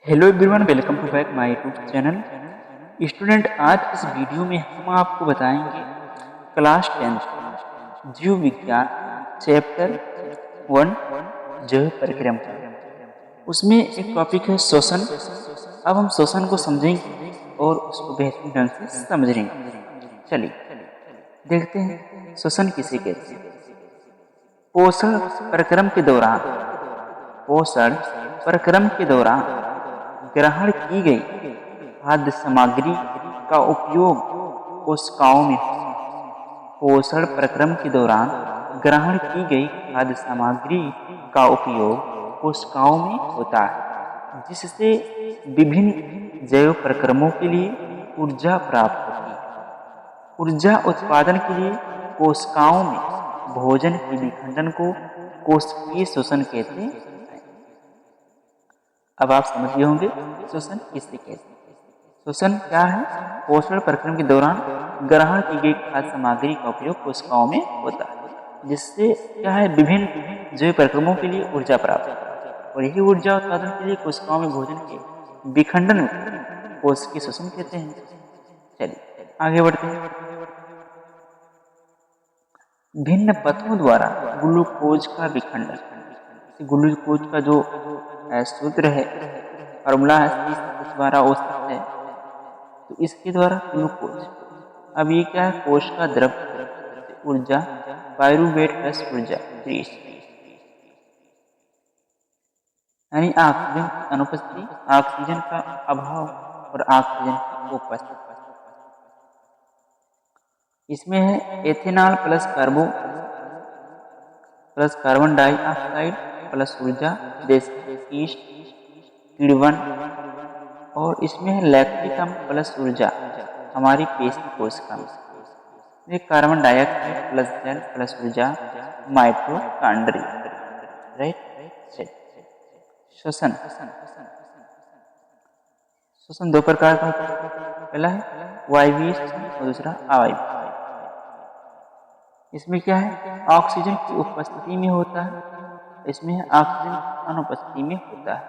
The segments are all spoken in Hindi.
Hello everyone, welcome to back my YouTube channel. Student, आज इस वीडियो में हम आपको बताएंगे क्लास 10 जीव विज्ञान चैप्टर 1 जैव परिक्रम का। उसमें एक टॉपिक है श्वसन। अब हम श्वसन को समझेंगे और उसको बेहतरीन ढंग से समझेंगे। चलिए देखते हैं श्वसन किसे कहते हैं। पोषण परिक्रम के दौरान पोषण परिक्रम के दौरान ग्रहण की गई खाद्य सामग्री का उपयोग कोशिकाओं में पोषण प्रक्रम के दौरान ग्रहण की गई खाद्य सामग्री का उपयोग कोशिकाओं में होता है, जिससे विभिन्न जैव प्रक्रमों के लिए ऊर्जा प्राप्त होती है। ऊर्जा उत्पादन के लिए कोशिकाओं में भोजन के विखंडन को कोशिकीय श्वसन कहते हैं। अब आप समझ गए होंगे श्वसन किससे कहते हैं। श्वसन क्या है? पोषण प्रक्रम के दौरान ग्रहण की गई खाद्य सामग्री का उपयोग कोशिकाओं में होता है, जिससे क्या है विभिन्न जैव प्रक्रमों के लिए ऊर्जा प्राप्त होता है, और यही ऊर्जा उत्पादन के लिए कोशिकाओं में भोजन के विखंडन कोशिकीय श्वसन कहते हैं। चलिए आगे बढ़ते हैं। भिन्न पथों द्वारा ग्लूकोज का विखंडन। ग्लूकोज का जो सूत्र है, फॉर्मूला है, C12O6 है, तो इसके द्वारा ग्लूकोज। अब ये क्या है? कोश का द्रव ऊर्जा पायरुवेट प्लस ऊर्जा 30, यानी ऑक्सीजन की अनुपस्थिति, ऑक्सीजन का अभाव और ऑक्सीजन की उपस्थिति। इसमें है ethanol plus carbon dioxide plus ऊर्जा जैसे ईस्ट, किण्वन, और इसमें है लैक्टिक अम्ल प्लस ऊर्जा हमारी पेशी कोशिका में, कार्बन डाइऑक्साइड प्लस जल प्लस ऊर्जा माइटोकॉन्ड्रिया। राइट। श्वसन श्वसन दो प्रकार का होता है। पहला है वायवीय श्वसन और दूसरा अवायवीय। इसमें क्या है? ऑक्सीजन की उपस्थिति में होता है, इसमें ऑक्सीजन की अनुपस्थिति में होता है।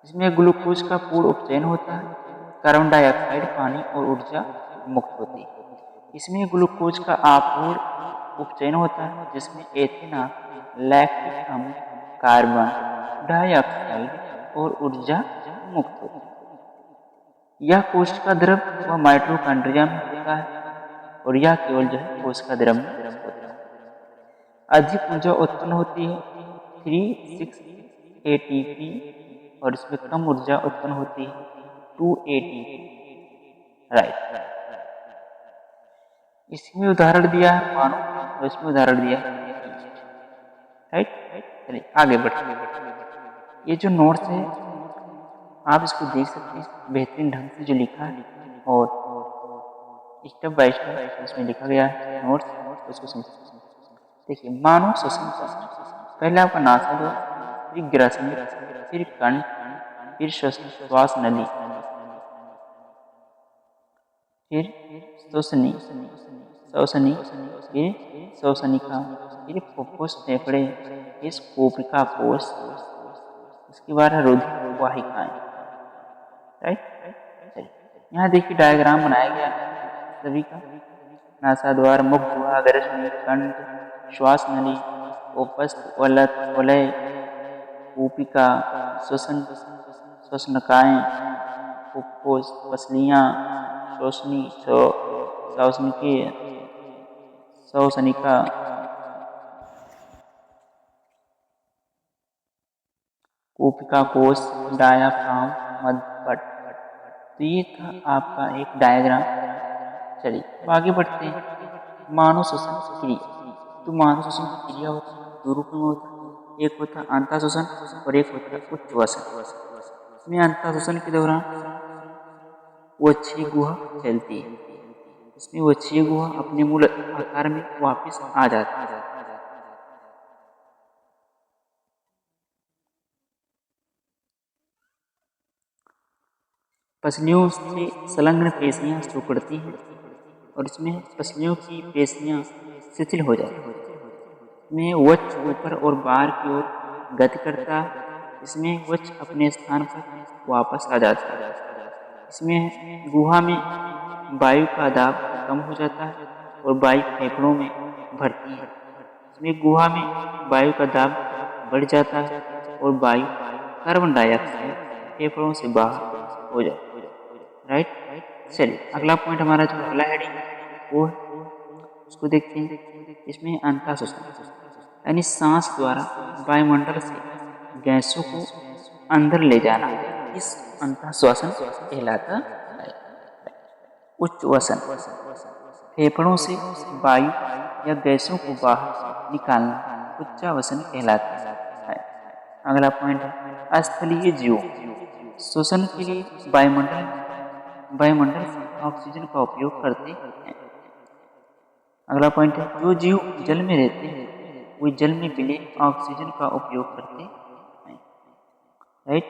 इसमें ग्लूकोज का पूर्ण उपचयन होता है, कार्बन डाइऑक्साइड, पानी और ऊर्जा मुक्त होती है। इसमें ग्लूकोज का अपूर्ण उपचयन होता है, जिसमें एथेनॉल, लैक्टिक अम्ल, कार्बन डाइऑक्साइड और ऊर्जा मुक्त होती है। यह कोशिका द्रव व माइटोकॉन्ड्रिया में होता है, और यह केवल जो है कोशिका द्रव में होता है। अधिक ऊर्जा उत्पन्न होती है 3-6 ATP, और इसमें कम ऊर्जा उत्पन्न होती है 2 ATP। राइट। इसमें उदाहरण दिया है मानव, और इसमें उदाहरण दिया है ईस्ट। राइट। चलिए आगे बढ़ते। ये जो नोट्स है आप इसको देख सकते हैं, बेहतरीन ढंग से जो लिखा है और स्टेप बाय स्टेप इसमें लिखा गया है नोट्स, उसको समझ। देखिए, मानव श्वसन पहले आपका नासाद्वार, फिर ग्रसनी, फिर कंठ, फिर श्वास नली, फिर श्वसनी, फिर श्वसनिका, फिर फुफ्फुस, फेफड़े, फिर कोशिका कोश, उसके बाद रुधिर वाहिकाएं। राइट। यहाँ देखिए डायग्राम बनाया गया है सभी का। नासाद्वार, मुख गुहा, ग्रसनी, कंठ, श्वास नली, उपस्थ, वलय, कोशिका, श्वसनकाएं, फुफ्फुस, पसलियां, श्वसनी, श्वसनिकीय, श्वसनिका, कोशिका कोश, डायाफ्राम, मध्यपट। तो ये था आपका एक डायग्राम। चलिए अब आगे बढ़ते हैं। मानव श्वसन क्रिया। तो मानव श्वसन की क्रिया होती है दो रूप में होता है, एक होता है अंतः श्वसन और एक होता है उच्छ्वसन। इसमें अंतः श्वसन के दौरान वक्षीय गुहा फैलती है, इसमें वक्षीय गुहा अपने मूल आकार में वापस आ जाती है। पसलियों से संलग्न पेशियां सिकुड़ती हैं, और इसमें पसलियों की पेशियां शिथिल हो जाती हैं। इसमें वक्ष ऊपर और बाहर की ओर गति करता है, इसमें वक्ष अपने स्थान पर वापस आ जाता है। इसमें गुहा में वायु का दाब कम हो जाता है और वायु फेफड़ों में भरती है। इसमें गुहा में वायु का दाब बढ़ जाता है और वायु कार्बन डाइऑक्साइड फेफड़ों से बाहर हो जाता है। राइट। चलिए अगला पॉइंट हमारा जो अगला हेडिंग वो है उसको देखते हैं। इसमें अंतःश्वसन यानी सांस द्वारा वायुमंडल से गैसों को अंदर ले जाना, इस अंतःश्वसन कहलाता है। उच्छ्वसन फेफड़ों से वायु या गैसों को बाहर निकालना उच्छ्वसन कहलाता है। अगला पॉइंट है स्थलीय जीव श्वसन के लिए वायुमंडल से ऑक्सीजन का उपयोग करते हैं। अगला पॉइंट है जो जीव जल में रहते हैं वे जल में मिले ऑक्सीजन का उपयोग करते हैं। राइट।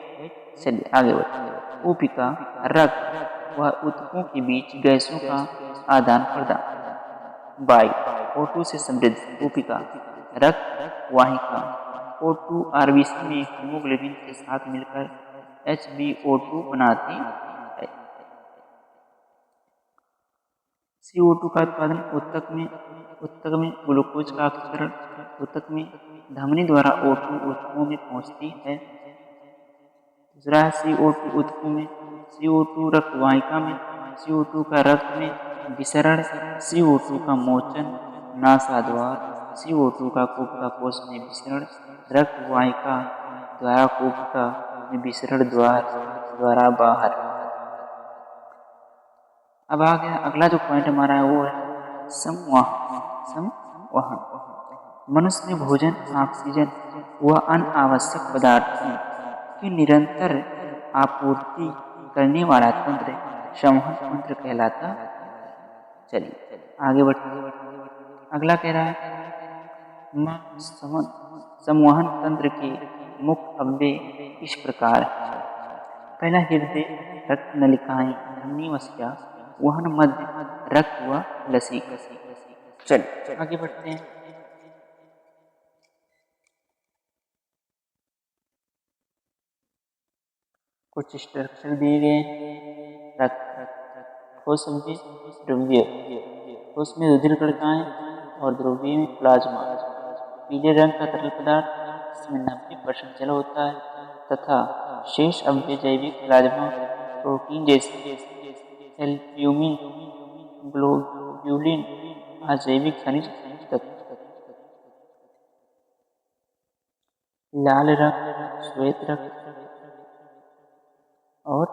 चलिए आगे बढ़ते। ऊपिका रक्त व ऊतकों के बीच गैसों का आदान प्रदान। वायु O2 से समृद्ध ऊपिका रक्त वाहिका O2 आरबीसी में हीमोग्लोबिन के साथ मिलकर HbO2 बनाती है। CO2 का उत्पादन ऊतक में ग्लूकोज का ऑक्सीकरण ऊतक में धमनी द्वारा O2 ऊतकों में पहुंचती है। दूसरा है CO2 ऊतकों में, CO2 रक्त वाहिका में, CO2 का रक्त में विसरण, CO2 का मोचन नासाद्वार, CO2 का कोशिका कोश में विसरण, रक्त वाहिका द्वारा कोशिका में विसरण द्वारा बाहर। अब आ गया अगला जो पॉइंट हमारा है वो है संवहन। मनुष्य में भोजन, ऑक्सीजन व अन्य आवश्यक पदार्थों की निरंतर आपूर्ति करने वाला तंत्र संवहन तंत्र कहलाता है। चलिए आगे बढ़ते हैं। अगला कह रहा है संवहन तंत्र के मुख्य अवयव इस प्रकार है। पहला हृदय, रक्त नलिकाएं, धमनी मस्या, वहन मध्य, रक्त व लसीका। चलिए आगे बढ़ते हैं। कुछ स्ट्रक्चर दिए गए हैं। रक्त ठोस द्रव्य, ठोस में रुधिर कणिकाएं और द्रव्य में प्लाज्मा। पीले रंग का तरल पदार्थ जिसमें 90% जल होता है तथा शेष अवयव जैविक प्लाज्मा प्रोटीन जैसे एल्ब्यूमिन, ग्लोब्यूलिन अजैविक खनिज तत्व। लाल रक्त, श्वेत रक्त और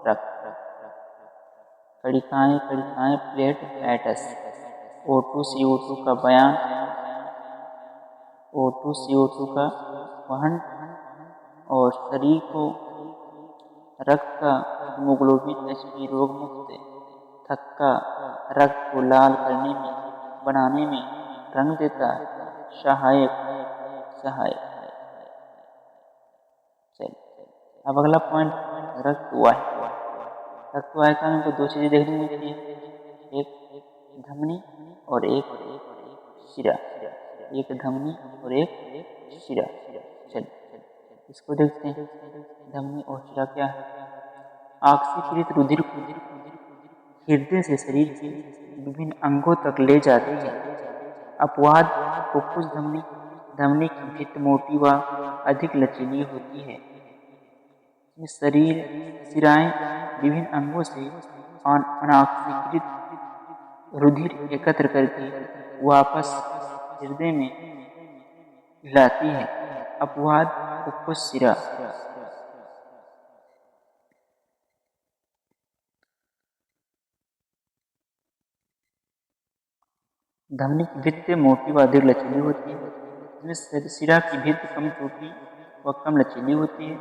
रक्त। कणिकाएं प्लेट पैटस। O2 CO2 का बयान, O2 CO2 का वहन और शरीर को रक्त का हीमोग्लोबिन Hb रोग मुक्त थक्का रक्त को लाल बनाने में रंग देता है, सहायक। चलिए अब अगला पॉइंट रक्त वाहिका। रक्त वाहिका में दो चीजें देखने मिलती है, एक धमनी और एक शिरा। एक धमनी और एक शिरा। चलिए इसको देखते हैं। धमनी और शिरा क्या है? ऑक्सीकृत रुधिर को हृदय से शरीर के विभिन्न अंगों तक ले जाती है। अपवाद फुफ्फुस धमनी की भित्ति मोटी व अधिक लचीली होती है। शरीर शिराएं विभिन्न अंगों से अनऑक्सीकृत रुधिर एकत्र करके वापस हृदय में लाती है। अपवाद फुफ्फुस शिरा। धमनी की भित्ति मोटी व अधिक लचीली होती है, जिसमें शिरा की भित्ति कम छोटी व कम लचीली होती है।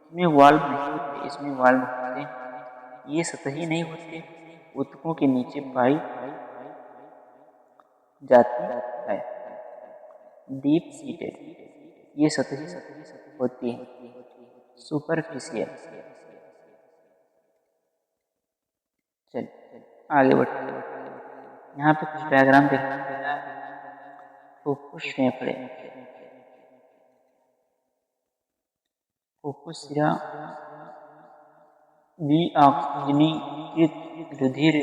इसमें वाल्व नहीं होते, इसमें वाल्व होते हैं। ये सतही नहीं होते, ऊतकों के नीचे पाई जाती है। डीप सीटेड, ये सतही होती है। सुपरफिशियल। चलिए आगे बढ़ते हैं। यहाँ पे कुछ डायग्राम देखना है। फुफ्फुस फेफड़े, उपशिरा विऑक्सीजनीकृत रुधिर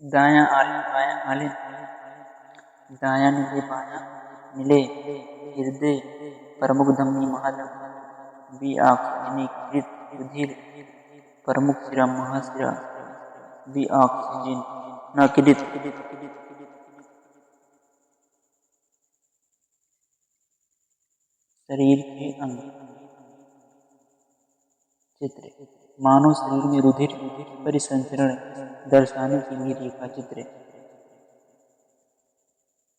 दायां आलिन बायां आलिन दायां नीले बायां नीले हृदय प्रमुख धमनी महाधमनी विऑक्सीजनीकृत रुधिर प्रमुख शिरा महाशिरा विऑक्सीजन नकृत शरीर के अंग चित्र मानव शरीर में रुधिर परिसंचरण दर्शाने के लिए रेखा चित्र।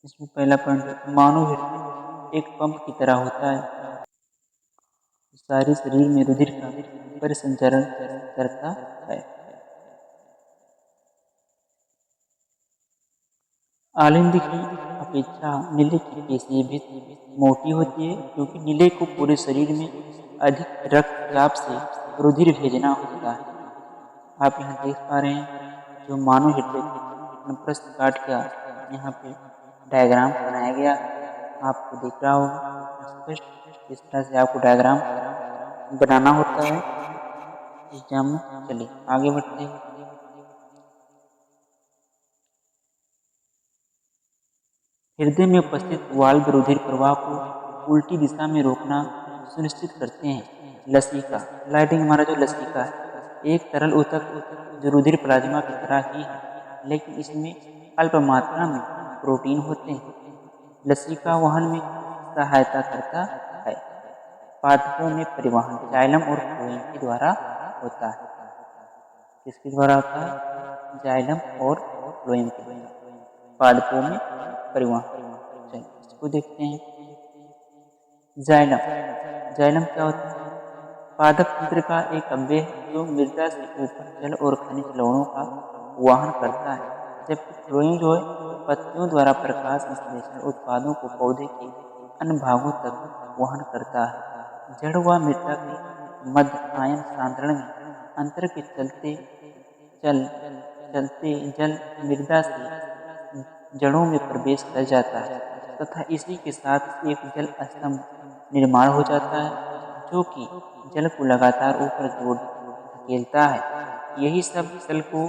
इसमें पहला पॉइंट मानव हृदय एक पंप की तरह होता है, सारे शरीर में रुधिर का परिसंचरण करता है। आलिंद की अपेक्षा नीले की पेशी भी मोटी होती है, क्योंकि नीले को पूरे शरीर में अधिक रक्तचाप से रुधिर भेजना होता है। आप यहाँ देख पा रहे हैं जो मानव हृदय के अनुप्रस्थ काट का यहाँ पे डायग्राम बनाया गया, आपको दिख रहा होगा स्पष्ट। इस तरह से आपको डायग्राम बनाना होता है एग्जाम में। चलिए आगे बढ़ते हैं। हृदय में उपस्थित वाल्व रुधिर प्रवाह को उल्टी दिशा में रोकना सुनिश्चित करते हैं। लसिका लाइटिंग हमारा जो लसिका है एक तरल ऊतक जो रुधिर प्लाज्मा की तरह ही है, लेकिन इसमें अल्प मात्रा में प्रोटीन होते हैं। लसिका वहन में सहायता करता है। पादपों में परिवहन जाइलम और फ्लोएम के द्वारा होता है। किसके द्वारा होता है? जाइलम और फ्लोएम के द्वारा पादपों में परिवहन। चलिए इसको देखते हैं। जाइलम जाइलम क्या होता है? पादप तंत्र का एक अव्यय है जो मृदा से ऊपर जल और खनिज लवणों का वहन करता है, जबकि फ्लोएम जो है पत्तियों द्वारा प्रकाश संश्लेषण उत्पादों को पौधे के अन्य भागों तक वहन करता है। जड़ व मृदा के मध्य आयन सांद्रण में अंतर के चलते जल मृदा से जड़ों में प्रवेश कर जाता है तथा इसी के साथ एक जल स्तंभ निर्माण हो जाता है, जो कि जल को लगातार ऊपर की ओर धकेलता है। यही सब जल को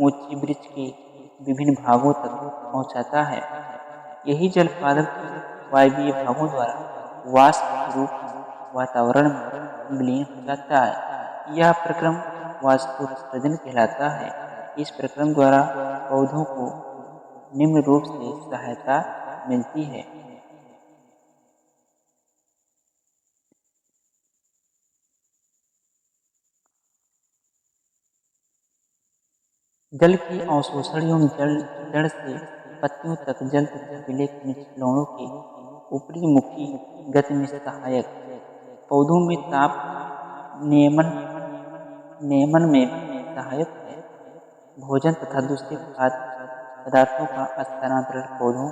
ऊंचे वृक्ष के विभिन्न भागों तक पहुंचाता है। यही जल पादप के वायवीय भागों द्वारा वाष्प के रूप में वातावरण में विलीन हो जाता है। यह प्रक्रम वाष्पोत्सर्जन कहलाता है। इस प्रक्रम द्वारा पौधों को निम्न रूप से सहायता मिलती है। जल की अवशोषण एवं जड़ से पत्तियों तक जल तथा पीले खनिज लवणों के ऊपरी मुखी गति में सहायक। पौधों में ताप नियमन में भी सहायक है। भोजन तथा दूसरे खाद्य पदार्थों का स्थानांतरण पौधों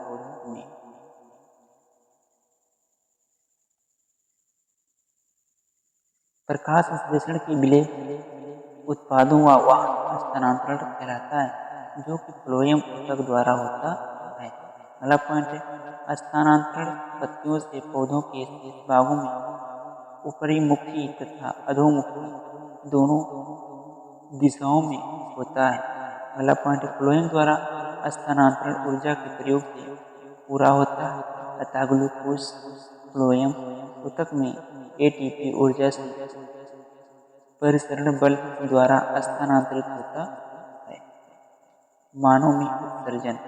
में। प्रकाश संश्लेषण के विलेय उत्पादों व वाहन स्थानांतरण कहलाता है, जो कि फ्लोएम ऊतक द्वारा होता है। अगला पॉइंट है स्थानांतरण पत्तियों से पौधों के शेष भागों में ऊपरीमुखी तथा अधोमुखी दोनों दिशाओं में होता है। अगला पॉइंट फ्लोएम द्वारा स्थानांतरण ऊर्जा के प्रयोग से पूरा होता है, अतः ग्लूकोज फ्लोएम ऊतक में एटीपी ऊर्जा से परिसरण बल द्वारा स्थानांतरित होता है। मानव में उत्सर्जन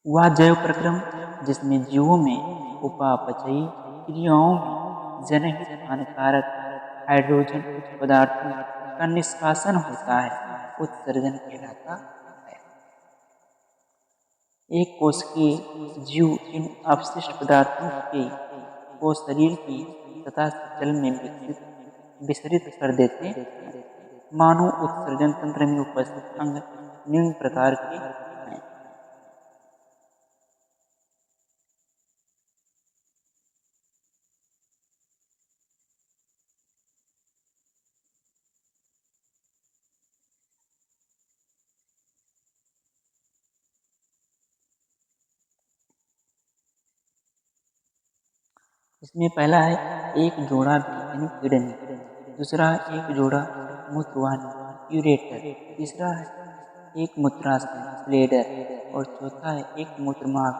वह जैव प्रक्रम जिसमें जीवों में उपापचयी क्रियाओं में जनहित हानिकारक हाइड्रोजन पदार्थों का निष्कासन होता है, उत्सर्जन कहलाता है। एक कोशिकीय जीव इन अपशिष्ट पदार्थों को शरीर की सतह से जल में विसरित कर देते हैं। मानव उत्सर्जन तंत्र में उपस्थित अंग निम्न प्रकार के हैं। इसमें पहला है एक जोड़ा यानी किडनी, दूसरा है एक जोड़ा मूत्रवाहिनी यूरेटर, तीसरा है एक मूत्राशय ब्लेडर और चौथा है एक मूत्रमार्ग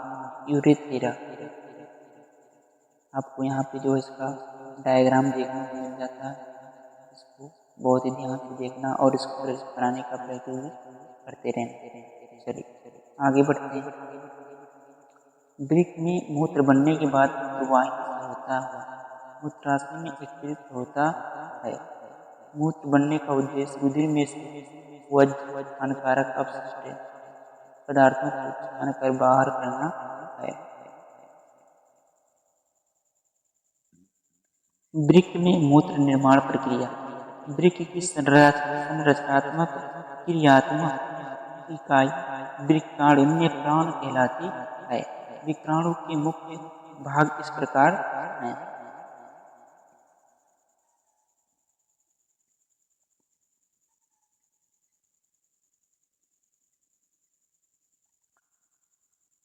यूरेथेरा। आपको यहाँ पे जो इसका डायग्राम देखने को मिल जाता है, इसको बहुत ही ध्यान से देखना और इसको बनाने का प्रैक्टिस भी करते रहना। चलिए आगे बढ़ते हैं। वृक्क में मूत्र बनने के बाद मूत्रवाहिनी से होता हुआ मूत्राशय में एकत्रित होता है। मूत्र बनने का उद्देश्य रुधिर में से वज्र हानिकारक अपशिष्ट पदार्थों को छानकर बाहर करना है। वृक्क में मूत्र निर्माण प्रक्रिया। वृक्क की संरचनात्मक क्रियात्मक इकाई वृक्काणु में प्राण कहलाती है। वृक्काणु के मुख्य भाग इस प्रकार हैं।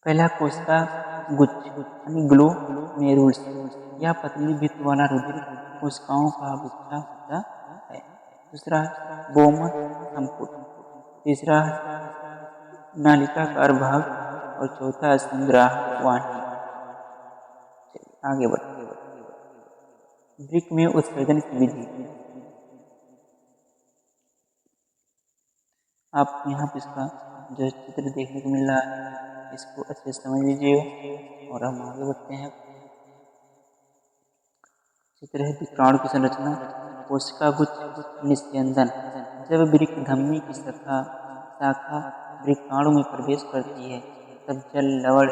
पहला कोशिका गुच्छ यानी ग्लोमेरुल्स या पतली भित्त वाला रुधिर कोशिकाओं का गुच्छा होता है। दूसरा बोमन संपुट, तीसरा नालिकाकार भाग और चौथा संग्राहक वाहिनी। आगे बढ़ते वृक्क में उत्सर्जन की विधि। आप यहाँ पे इसका जो चित्र देखने को मिल रहा है, इसको अच्छे से समझ लीजिए और हम आगे बढ़ते हैं। चित्र है वृक्काणु की संरचना। कोशिका गुच्छ निस्यंदन। जब वृक्क धमनी की शाखा वृक्काणु में प्रवेश करती है, तब जल, लवण,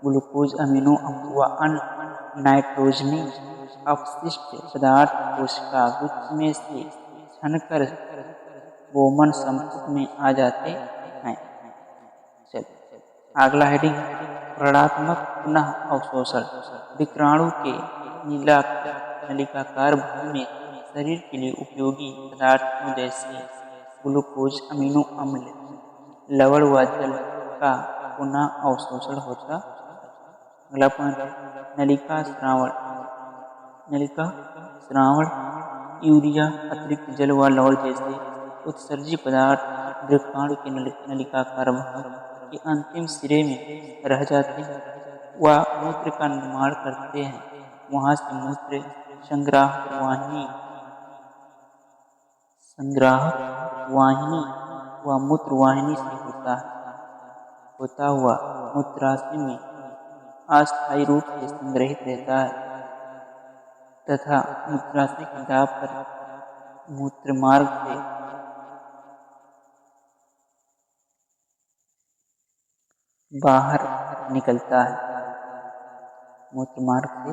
ग्लूकोज, अमीनो अम्ल व अन्य नाइट्रोजनी अपशिष्ट पदार्थ कोशिका गुच्छ में से छनकर बोमन संपुट में आ जाते हैं। चलिए अगला हेडिंग ऋणात्मक पुनः अवशोषण। वृक्काणु के नलिकाकार भाग में शरीर के लिए उपयोगी पदार्थों जैसे ग्लूकोज, अमीनो अम्ल, लवण व जल का पुनः अवशोषण होता है। अगला पॉइंट है नलिका स्रावण। नलिका स्रावण यूरिया, अतिरिक्त जल व लवण जैसे उत्सर्जी पदार्थ वृक्काणु के नलिकाकार भाग के अंतिम सिरे में रह जाते हैं व मूत्र का निर्माण करते हैं। वहां से मूत्र संग्राहक वाहिनी व मूत्रवाहिनी से होता हुआ मूत्राशय में अस्थायी रूप से संग्रहित रहता है तथा मूत्राशय के दाब पर मूत्रमार्ग से बाहर निकलता है। मूत्रमार्ग से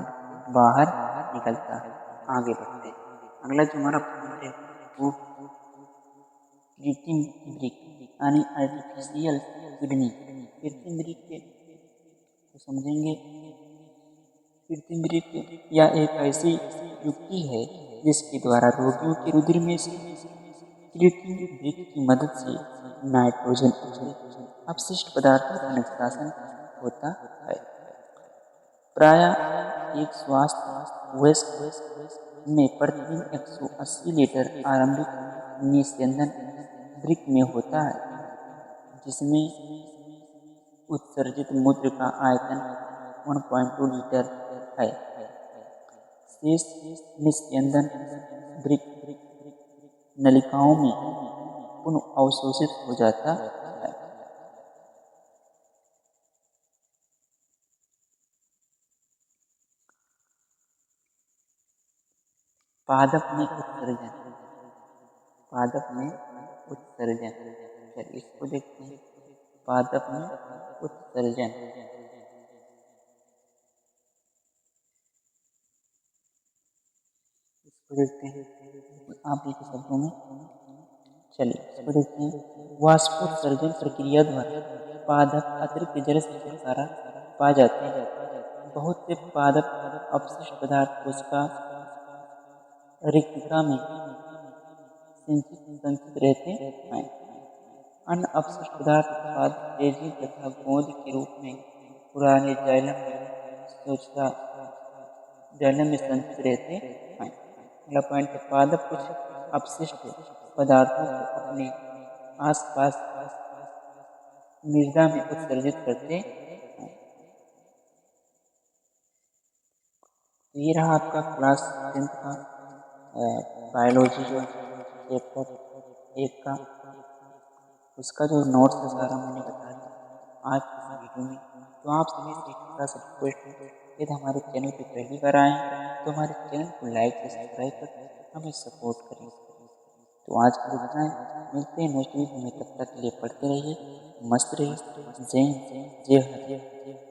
बाहर निकलता है। आगे बढ़ते हैं। अगला जो हमारा पॉइंट है वो कृत्रिम वृक्क यानी आर्टिफिशियल किडनी। कृत्रिम वृक्क को समझेंगे। कृत्रिम वृक्क यह एक ऐसी युक्ति है जिसके द्वारा रोगियों के रुधिर में से कृत्रिम वृक्क की मदद से नाइट्रोजन अपशिष्ट पदार्थों का निष्कासन होता है। प्रायः एक स्वास्थ्य वयस्क में प्रतिदिन 180 लीटर आरंभिक निस्यंदन वृक्क में होता है, जिसमें उत्सर्जित मूत्र का आयतन 1.2 लीटर है। शेष निस्यंदन वृक्क नलिकाओं में पुनः अवशोषित हो जाता है। पादप में उत्सर्जन। पादप में उत्सर्जन, चलिए इसको देखते हैं। पादप में उत्सर्जन। इसको देखते हैं आप एक शब्दों में। चलिए इसको देखते हैं। वाष्पोत्सर्जन प्रक्रिया द्वारा पादप अतिरिक्त जल से छुटकारा पा जाते हैं। बहुत से पादप अपशिष्ट पदार्थ कोशिका रिक्तिका में संचित रहते हैं। अन्य अपशिष्ट पदार्थ उत्पाद रेजिन तथा गोंद के रूप में पुराने जाइलम में सोचता जल में संचित रहते हैं। अगला पॉइंट है, पादप कुछ अपशिष्ट पदार्थों को अपने आसपास मृदा में उत्सर्जित करते हैं। तो ये रहा आपका क्लास 10th का बायोलॉजी जो चैप्टर 1 का, उसका जो नोट्स है सारा मैंने बता दिया आज इस वीडियो में। तो आप सभी से एक छोटा सा रिक्वेस्ट है, यदि हमारे चैनल पे पहली बार आए हैं तो हमारे चैनल को लाइक से सब्सक्राइब कर हमें सपोर्ट करें। तो आज के लिए इतना है, मिलते हैं नेक्स्ट वीडियो में, तब तक के लिए पढ़ते रहिए, मस्त रहिए। जय हिंद, जय भारत।